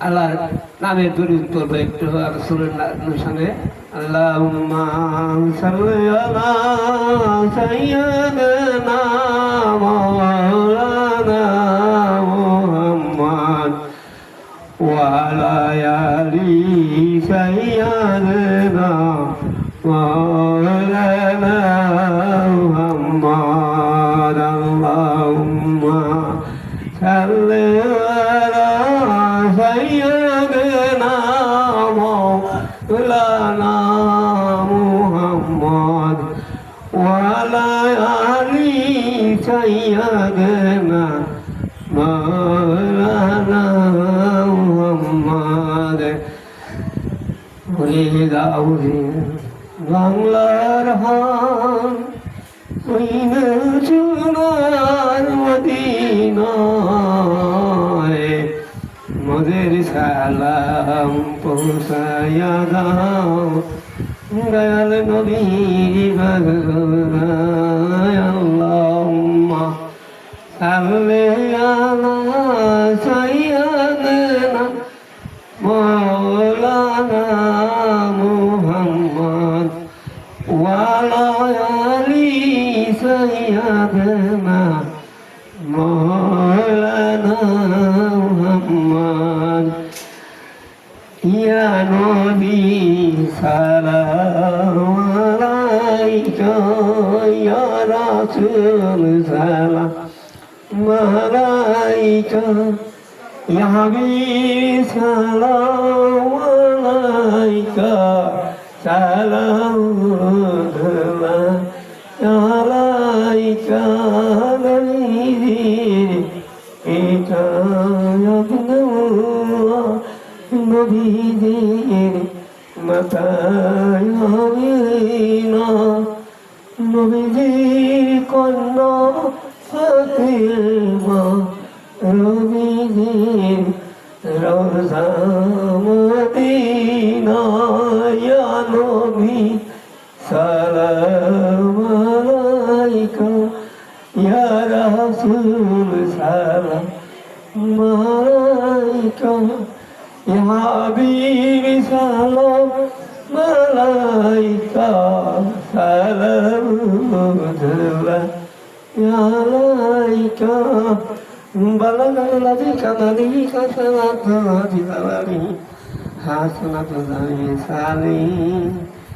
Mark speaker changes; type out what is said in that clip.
Speaker 1: আল্লাহর নামে দরুদ পড়বো একটু রাসূলের সঙ্গে। আল্লাহুম্মা সাল্লি আলা সাইয়্যিদিনা মাওলানা মুহাম্মদ ওয়া আলা আলি সাইয়্যিদিনা মাওলানা মুহাম্মদ। আল্লাহুম্মা সাল্লি আলা সাইয়্যিদিনা মাওলানা মুহাম্মদ ওয়া আলা আলি সাইয়্যিদিনা মাওলানা মুহাম্মদ। ওরে গাউরে বাংলার হান ওইনে সোনার মদিনায় মোদের সালাম পৌঁছায়া দাও দয়াল নবী বাংলায়। আল্লাহুম্মা সাল্লি আলা সাইয়্যিদিনা মাওলানা মুহাম্মদ ওয়া আলা আলি সাইয়্যিদিনা মাওলানা মুহাম্মদ। ইয়া নবী সালাম আলাইকা ইয়া রাসূল সালাম আলাইকা ইয়া হাবিব সালাম আলাইকা সালামুল্লাহ আলাইকা এটা নবীদের মাথায় হবে না নবীদের কন্যা ফাতেমা রবিদের রওজা মদিনা। ইয়া নবী সালাম আলাইকা ইয়া রাসূল সালাম আলাইকা ইয়া হাবিব সালাম আলাইকা সালামুল্লাহ আলাইকা। বালাগাল লাযী কামালি কাসালাতু বিসালামি হাসানাতু সালিম